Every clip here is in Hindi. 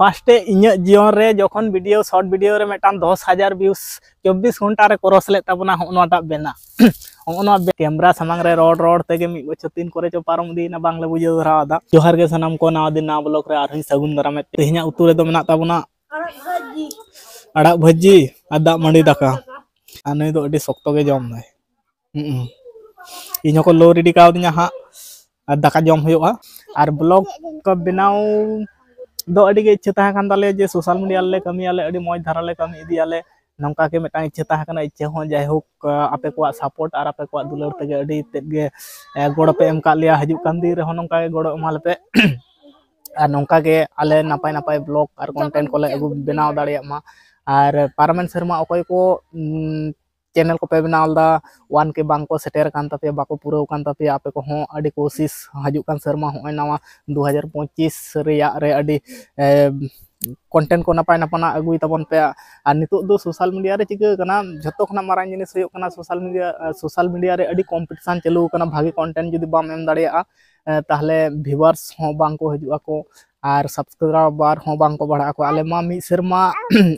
फास्टे इᱧ जीवन रे जखन वीडियो शॉर्ट वीडियो रे मेटान 10,000 व्यूज 24 घंटा रे क्रॉस ले तबना होनोटा बेना होनो कैमरा सामंग रे रोड तेगे मी बछो तीन करे चो पारम दीना बांगले बुझे धरादा जोहार के सनम को ना दिन ना ब्लॉक रे आरही सगुन दरामे तेहना उतु रे दो मेना ताबना अड़ा भजी अदा मंडी दाका आने दो अडी सख्तो के जम नाय इño को लो रेडी का दिया हा दाका जम हुआ और ब्लॉग को बनाओ दो अड़ी के इच्छा तहा कान ताले जे सोशल मीडिया ले कमी आले अड़ी मौज धारा ले कमी इदी आले नौका के मेटा इच्छा तहा काना इच्छा हो जाय होक आपे को सपोर्ट और आपे को दुलर तेगे अड़ी तेद गे गोड़ पे एम का लिया हजू कान दी रे हो नौका के गोड़ एमाल पे और नौका के आले नापाय नापाय ब्लॉग और कंटेंट को ले अगु बनाव दाड़िया मा और पारमेंट शर्मा अकोय को चैनल को पे बनावदा 1 के बांग को सेटेर कान तापे बाको पूरा कान तापे आपे को हो अडी कोशिश हजू कान शर्मा हो नवा 2025 रेया रे अडी कंटेंट को नपाय नपाना अगुई तबन पे और नितो दो सोशल मीडिया रे चिका कना जतो खना मारांग जिनिस होयो कना सोशल मीडिया रे अडी कंपटीशन चालू कना भागी कंटेंट जुदी बाम एम दाड़िया ताहले व्यूअर्स हो बांग को हजू आको और सब्सक्राइबर हो बांग को बढ़ा को आले मा मी शर्मा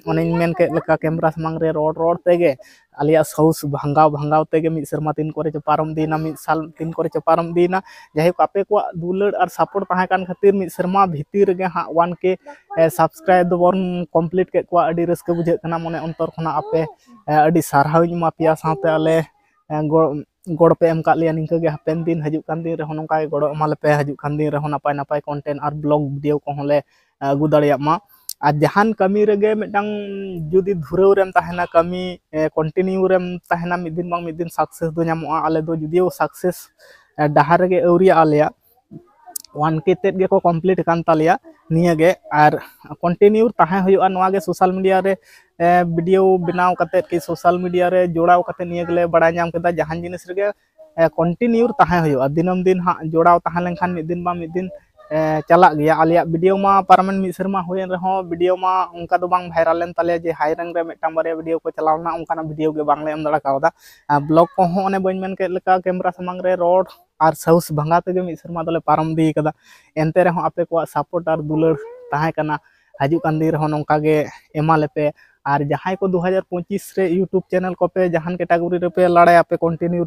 ओनेन मेन के लेका कैमरा सामंग रे रोड तेगे आलिया हाउस भांगाव तेगे मी शर्मा तीन करे च पारम दीना मी साल तीन करे च पारम दीना जाहि को आपे को दुलड़ और सपोर्ट ताहे कान खातिर मी शर्मा भीतिर गे हा 1 के सब्सक्राइब बोन कंप्लीट के को अडी रस्क बुझे कना मने अंतर खना आपे अडी सारहाव मा पिया साथे आले गोड़ पे एम का लिया निंका गे हपेन दिन हजू कान दिन रहो नंका गोड़ एमाल पे हजू कान दिन रहो नापाय नापाय कंटेंट और ब्लॉग वीडियो को होले अगु दाड़िया मा आ जहान कमी रेगे मेटांग जुदी धुरव रेम ताहेना कमी कंटिन्यू रेम ताहेना मिद दिन बांग मिद दिन सक्सेस दो न्यामोआ आले दो जुदियो सक्सेस डहार रेगे औरिया आलेया 1 के तेद गे को कंप्लीट कान तालिया निया गे और कंटिन्यू ताहे हुआ नवा गे सोशल मीडिया रे वीडियो बनाव कते कि सोशल मीडिया रे जोड़ाव कते निया गेले बड़ा नाम केदा जहान जिनिस रेगे कंटिन्यू ताहे हुआ दिनम दिन हा जोड़ाव ताहे लेनखान मिद दिन बा मिद दिन चला गया आलिया वीडियो मा पारमेंट मिद शर्मा होयन रहो वीडियो मा उनका दो बांग वायरल लेन ताले जे हाई रंग रे मेटाम बारे वीडियो को चलावना उनका वीडियो के बांग ले एम दड़ा कावदा ब्लॉग को हो ओने बइन मेन के लेका कैमरा सामंग रे रोड और साउस भंगा तेगे मिद शर्मा दले पारम दी कदा एनते रे हो आपे को सपोर्ट और दुलड़ ताहे कना हजू कान दी रहो नौका गे एमा लेपे और जहां को 2025 रे यूट्यूब चैनल को पे जहान कैटेगरी रे पे लड़ाई पे कंटिन्यू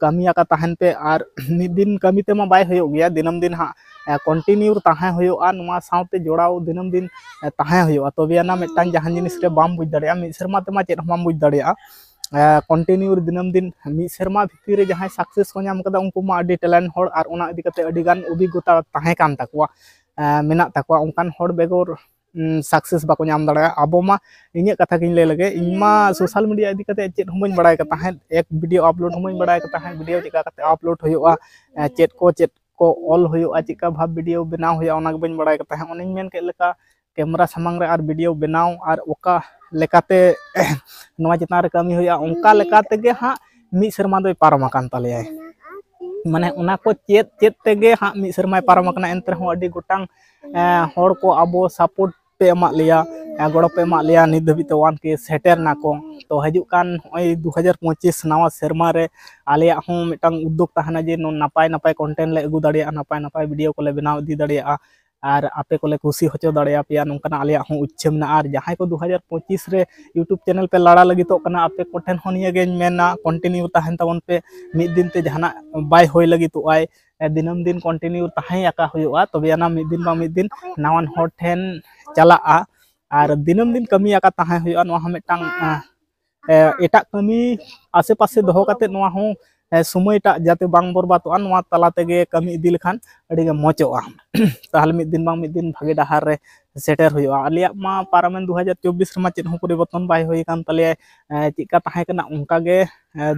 कमिया का तहन पे और मिद दिन कमी ते मा बाय होयो गया दिनम दिन हा कंटिन्यू ताहे होयोआ नुआ साउते जोड़ाव दिनम दिन ताहे होयोआ तबेना मेटांग जहान जिनिस रे बाम बुझ दाड़िया मिद शर्मा ते मा चेत हम बुझ दाड़िया कंटिन्यू दिनम दिन मिद शर्मा भितर रे जहां सक्सेस को नाम कदा उनको मा अडी टैलेंट होड़ और ओना इदी कते अडी गान अभिज्ञता ताहे कान ताकवा मेना ताकवा उनकान होड़ बेगोर सक्सेस बाको नाम दाड़ा अब मा इᱧ कथा किन ले लगे इमा सोशल मीडिया इदी कते चेत हम बड़ाय का ताहे एक वीडियो अपलोड हम बड़ाय का ताहे वीडियो चिका कते अपलोड होयोआ चेत को ऑल होयोआ चिका भाब वीडियो बनाव होया ओना बन बड़ाय का ताहे ओनिन मेन के लेका कैमरा सामंग रे और वीडियो बनाव और ओका लेकाते नवा चितना रे कमी होया ओंका लेकाते गे हा मी शर्मा दो पारम कान ताले माने उना को चेत तेगे हा मी शर्मा पारम कना एंतर हो अडी गोटांग होड़ को अबो सपोर्ट पे एमा लिया गोड़ पे एमा लिया नित धबी तो 1 के सेटर ना को तो हजू कान 2025 नवा शर्मा रे आलिया हो मिटांग उद्योग ताहना जे नापाय नापाय कंटेंट ले अगु दाड़िया नापाय नापाय वीडियो को ले बनाव दी दाड़िया और आपे को ले खुशी होचो दाड़िया पिया नोंकना आलिया हो उच्छम ना और जहां को 2025 रे यूट्यूब चैनल पे लड़ा लगी तो कना आपे कोठेन हो निया गे मेना कंटिन्यू ताहन तबन पे मिद दिन ते जहाना बाय होय लगी तो आय दिनम दिन कंटिन्यू ताहे आका हुआ तबेना मिद दिन बा मिद दिन नावान होड़ ठेन चला और दिनम दिन कमी आका ताहे हुआ नवा मिटांग एटा कमी आसे पासे दोहो काते नवा हो समयटा जाते बांग बरबातोआ नवा तला तेगे कमी इदी लेखान अडिगे मोचोआ ताहले मिद दिन भागे डहार रे सेटर हुआ आलिया मा पारमेन 2024 रे मा चेत हो परिवर्तन बाय होई कान तले चिका ताहे कना उनका गे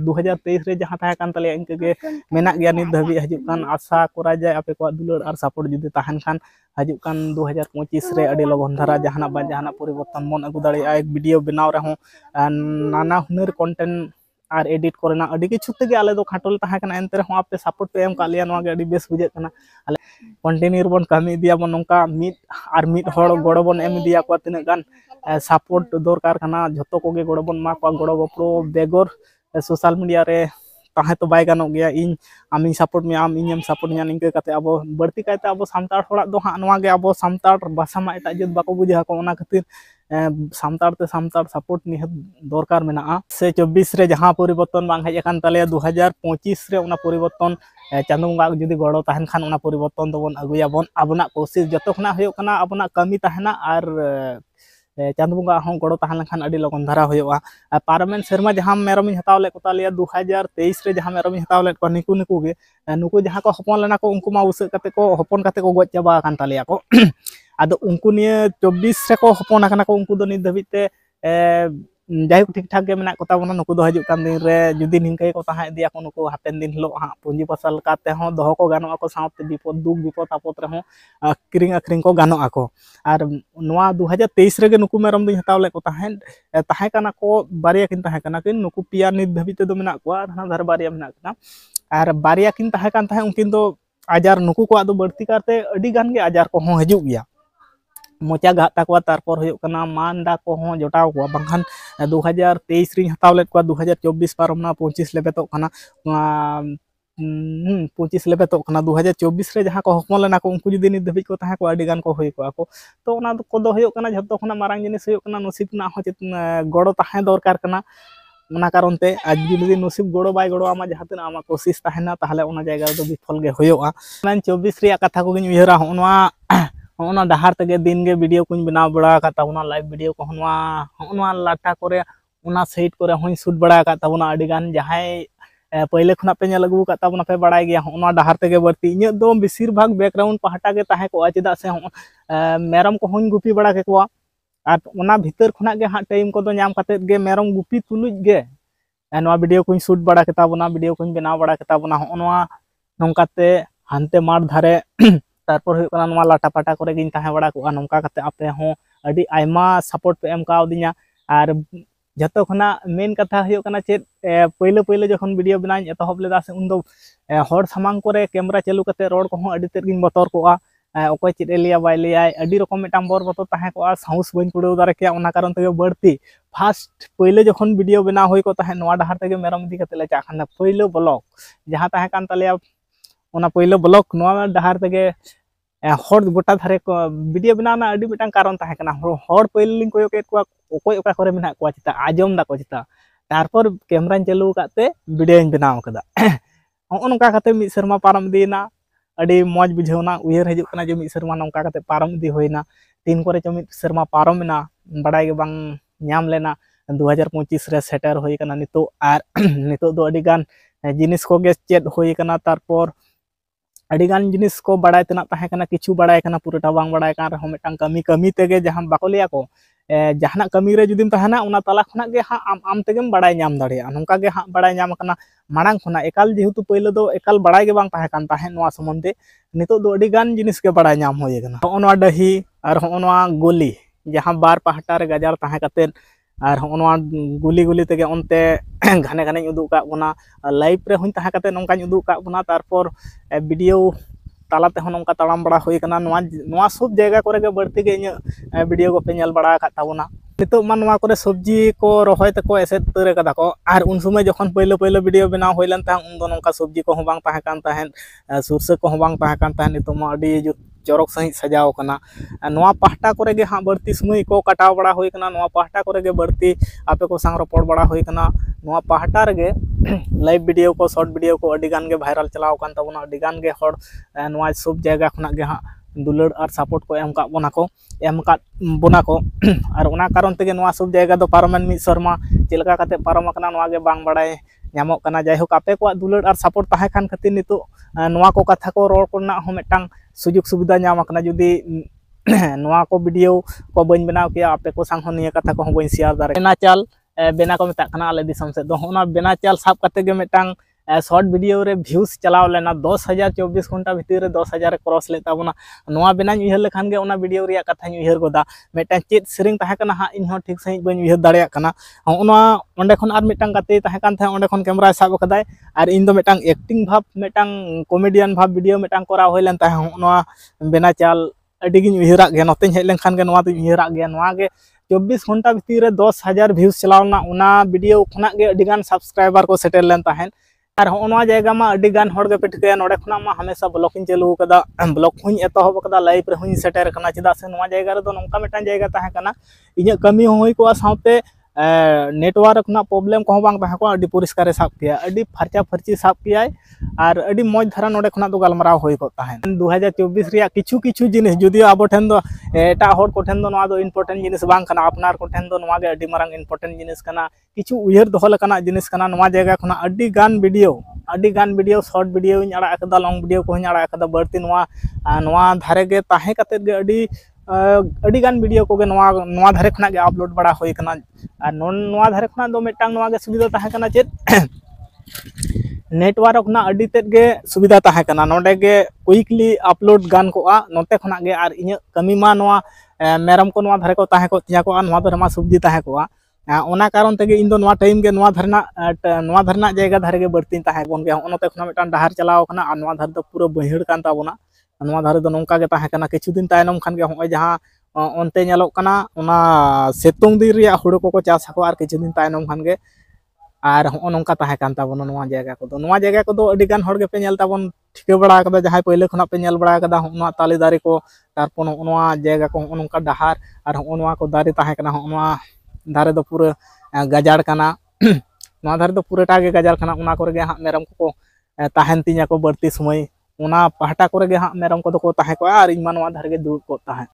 2023 रे जहां ताहे कान तले इनके गे मेना गया नित धबी हजू कान आशा करा जाय आपे को दुलड़ और सपोर्ट जुदी ताहन खान हजू कान 2025 रे अडी लगन धारा जहाना बा जहाना परिवर्तन मन अगु दाड़िया एक वीडियो बनाव रे हो नाना हुनर कंटेंट और एडिट करना अडी किछु तेगे आले दो खाटोल ताहे कना एंते रे हो आपे सपोर्ट पे एम का लिया नवा गे अडी बेस बुझे कना आले कंटिन्यू बन कमी दिया बन नोंका मिद होड़ गोड़ बन एम दिया को तिना गान सपोर्ट दरकार कना जतो को गे गोड़ बन मा को गोड़ गप्रो बेगोर सोशल मीडिया रे ताहे तो बाय गानोग गया इन आमिन सपोर्ट में आम इनम सपोर्ट न्या निंके काते अब बढ़ती कायते अब सामताड़ होड़ा दो हां नवा गे अब सामताड़ भाषा मा एटा जत बाको बुझा को ओना खातिर सामताड़ ते सामताड़ सपोर्ट निहत दरकार मेना से 24 रे जहां परिवर्तन बांग हेज अकान ताले 2025 रे ओना परिवर्तन चांदो बंगा जुदी गड़ो ताहन खान ओना परिवर्तन दोबन अगुयाबन आबना कोशिश जतो खना होयो कना आबना कमी ताहना आर चांदो बंगा हों गड़ो ताहन खान अडी लगन धारा होयोआ पारमेंट शर्मा जहां मेरम हताव ले कोता लिया 2023 रे जहां मेरम हताव ले को निकु निकु गे नुकु जहां को हपन लेना को उनको मा उसे कते को हपन कते को गज चाबा कान तालिया को आदो उनको निये 24 रे को हपन आकना को उनको दो नित धबिते जाय ठीक ठाक के मेना कोता बना नुकु दो हजु कान दिन रे जुदी निंके को ताहा दिया को नुकु हापेन दिन हिलो हा पुंजी पसल काते हो दोहो को गानो ako साउते विपद दुख विपद आपत रे हो किरिंग अखरिंग को गानो ako आर नोआ 2023 रे गे नुकु मेरम दिन हताव ले को ताहेन ताहे काना को बारिया किन ताहे काना किन नुकु पिया नित धबिते दो मेना को हाना धर बारिया मेना काना आर बारिया किन ताहे कान ताहे उनकिन दो आजार नुकु को दो बढ़ती करते अडी गान गे आजार को हो हजु गया मोचा घात ताकवा तारपर होयो कना मानदा को हो जोटाव को बंखान 2023 री हताव लेत को 2024 पारमना 25 लेबेतो कना 25 लेबेतो कना 2024 रे जहां को हकमल लेना को उनको जुदी नि धबि को ताहा को अडी गान को होय को तो ओना को दो होयो कना जतो खना मारांग जिनिस होयो कना नसीब ना हो गड़ो ताहे दरकार कना ओना कारण ते आज जुदी नसीब गड़ो बाय गड़ो आमा जहां तना आमा कोशिश ताहेना ताहले ओना जायगा दो विफल गे होयोआ 24 रे कथा को गिन उयहरा होनवा होना डहार तगे दिन गे वीडियो कुछ बनाव बड़ा का लाइव वीडियो को होना लाटा करे ओना साइड करे होई शूट बड़ा का अडी गान जहाय पहले खुना पे नेल लगू का पे बड़ाय गया होना डहार तगे बर्ती इᱧ दो बेसिर भाग बैकग्राउंड पहाटा के ताहे को चेदा से मेरम को होई गुपी बड़ा के को आर ओना भीतर खुना गे हां टाइम को दो नाम काते गे मेरम गुपी तुलुज गे नवा वीडियो को शूट बड़ा के वीडियो को बनाव बड़ा के होना नोंकाते हानते मार धारे तारपर हुई कना नवा लाटा पाटा करे गिन ताहे बड़ा को नोंका काते आपे हो अडी आयमा सपोर्ट पे एम काव दिया आर जतो खना मेन कथा हुई कना चेत पहिले पहिले जखन वीडियो बनाई एतहब लेदा से उन दो हर सामांग करे कैमरा चालू काते रोड को अडी तेर गिन बतर को ओकय चेत एलिया बाय लिया अडी रकम मेटाम बर बतर ताहे को साउस बइन कुड़ेव दारे के ओना कारण तगे बढ़ती फास्ट पहिले जखन वीडियो बना होई को ताहे नवा डहार तगे मेरम दी काते ले चा खाना पहिले ब्लॉग जहां ताहे कान तालिया ओना पहिले ब्लॉग नवा डहार तगे हर गोटा धारे को वीडियो बनाना अडी मिटांग कारण ताहे कना हर पहिले लिंक कोयो केत को ओकय ओका करे मेना को चिता आजम दा को चिता तारपर कैमरा चालू काते वीडियो बनाव कदा ओनका काते मि शर्मा पारम दीना अडी मौज बुझेवना उयर हजु कना जे मि शर्मा नोंका काते पारम दी होइना तीन करे चो मि शर्मा पारम ना बड़ाय गे बांग ᱧᱟᱢ लेना 2025 रे सेटर होई कना नितो आर नितो दो अडी गान जिनिस को गे चेद होई कना तारपर अडी गान जिनिस को बड़ाय तना ताहे कना किछु बड़ाय कना पूराटा बांग बड़ाय कान रहो मेटांग कमी कमी तेगे जहां बाको लिया को जहाना कमी रे जुदिम ताहना उना तला खना गे हा आम तेगेम बड़ाय ᱧᱟᱢ दाड़िया नोंका गे हा बड़ाय ᱧᱟᱢ कना मांग खना एकाल जेहेतु पहिले दो एकाल बड़ाय गे बांग ताहे कान ताहे नोआ संबंधे नितो दो अडी गान जिनिस के बड़ाय ᱧᱟᱢ होय कना होनवा डही आर होनवा गोली जहां बार पहाटा रे गजार ताहे काते आर होनवा गुली गुली तेगे ओनते घाने घाने उदुक का बना लाइव रे हुन ताहे काते नोंका उदुक का बना तारपर वीडियो तालाते हो नोंका ताड़ाम बड़ा होई कना नोआ सब जगह करे गे बढ़ती गे इन वीडियो को पे नेल बड़ा का ताबोना नितो मा नोआ करे सब्जी को रहोय तको एसेट तरे कदा को आर उन समय जखन पहिले पहिले वीडियो बनाव होइलन ता उन दो नोंका सब्जी को हो बांग ताहे कान ताहेन सुरसे को हो बांग ताहे कान ताहेन नितो मा अडी चरक सही सजाव कना नोआ पहाटा करे गे हां बढ़ती समय को कटाव बड़ा होई कना नोआ पहाटा करे गे बढ़ती आपे को संग रपड़ बड़ा होई कना नोआ पहाटा रे गे लाइव वीडियो को शॉर्ट वीडियो को अडी गान गे वायरल चलाव कान ताबोना अडी गान गे हर नोआ सब जगह खना गे हां दुलड़ और सपोर्ट को एम का बोना को और ओना कारण तेगे नोआ सब जगह दो पारमेन मि शर्मा चेलका काते पारम कना नोआ गे बांग बड़ाय ᱧᱟᱢᱚᱜ ᱠᱟᱱᱟ जायहोक आपे को दुलड़ और सपोर्ट ताहे खान खातिर नितो नोआ को कथा को रोड करना हो मेटांग सुजुग सुविधा ᱧᱟᱢ कना जुदी नोआ को वीडियो को बन बनाव किया आपे को संग निया कथा को बन शेयर दारे बेना चाल बेना को मेता कना आले दिसम से दो होना बेना चाल साब काते गे मेटांग शॉर्ट वीडियो रे व्यूज चलाव लेना 10,000 24 घंटा भीतर रे 10,000 क्रॉस लेता बना नोआ बेना उहर लेखान गे ओना वीडियो रिया कथा उहर गोदा मेटा चेत सेरिंग ताहे कना हा इन हो ठीक सही बन उहर दाड़िया कना ओना ओंडे खन आर मेटांग काते ताहे कान था ओंडे खन कैमरा साब कदाय आर इन दो मेटांग एक्टिंग भाव मेटांग कॉमेडियन भाव वीडियो मेटांग करा होइलन ताहे ओना बेना चाल अडी गिन उहराक गे नते हेज लेखान गे नोआ तो उहराक गे नोआ गे 24 घंटा भीतर रे 10,000 व्यूज चलावना ओना वीडियो खना गे अडी गान सब्सक्राइबर को सेटल लेन ताहेन और हॉ जगह मा अड़ी गान हॉर गे पे ठिकाया नोडे खुना मा हमेशा ब्लॉक इन चालू कदा ब्लॉक हुई एतहब कदा लाइव रे हुई सेटर कना चेदा से नोआ जगह रे दो नोंका मिटान जगह ताहे कना इᱧ कमी होई को साउते नेटवर्क ना प्रॉब्लम को बांग ताहे को अड़ी परिष्कार साब किया अड़ी फरचा फरची साब किया और अड़ी मौज धारा नोडे खुना दो गलमराव होई को ताहे 2024 रिया किछु किछु जिनिस जुदी आबो ठेन दो एटा हॉर को ठेन दो नोआ दो इम्पोर्टेंट जिनिस बांग कना अपनार को ठेन दो नोआ गे अड़ी मारंग इम्पोर्टेंट जिनिस कना किछु उयहर दोहो लकना जिनिस कना नोआ जगह खुना अड़ी गान वीडियो शॉर्ट वीडियो इन अड़ा कदा लॉन्ग वीडियो को अड़ा कदा बर्ती नोआ धारे गे ताहे कते गे अड़ी गान वीडियो को गे नोआ धारे खुना गे अपलोड बड़ा होई कना और नोआ धारे खुना दो मिटांग नोआ गे सुविधा ताहे कना चेत नेटवर्क ना अड़ी तेद गे सुविधा ताहे कना नोडे गे क्विकली अपलोड गान को नोते खुना गे और इᱧ कमी मा नोआ मेरम को नोआ धारे को ताहे को तिया को नोआ दो मा सब्जी ताहे को ओना कारण तेगे इन दो नोआ टाइम गे नोआ धरना जगह धारे गे बर्ती ताहे बोन गे ओनते खुना मिटान डहार चलाव कना और नोआ धार दो पूरा बहिड़ कान ताबोना नोआ धारे दो नोंका गे ताहे कना किछु दिन तायनम खान गे होय जहां ओनते नेलोक कना ओना सेतुंग दिन रिया हुड़ो को चास हको और किछु दिन तायनम खान गे और हो नोंका ताहे कान ताबोना नोआ जगह को दो अड़ी गान हॉर गे पे नेल ताबोन ठिका बड़ा कदा जहां पहिले खुना पे नेल बड़ा कदा नोआ ताली दारे को तारपन नोआ जगह को नोंका डहार और नोआ को दारे ताहे कना नोआ धारे दो पूरा गजाड़ कना नोआ धारे दो पूराटा गे गजाड़ कना ओना करे गे हां मेरम को ताहेन तिया को बर्ती समय ओना पहाटा करे गे हां मेरम को दो को ताहे को और इमा नोआ धारे गे दुड़ को ताहे।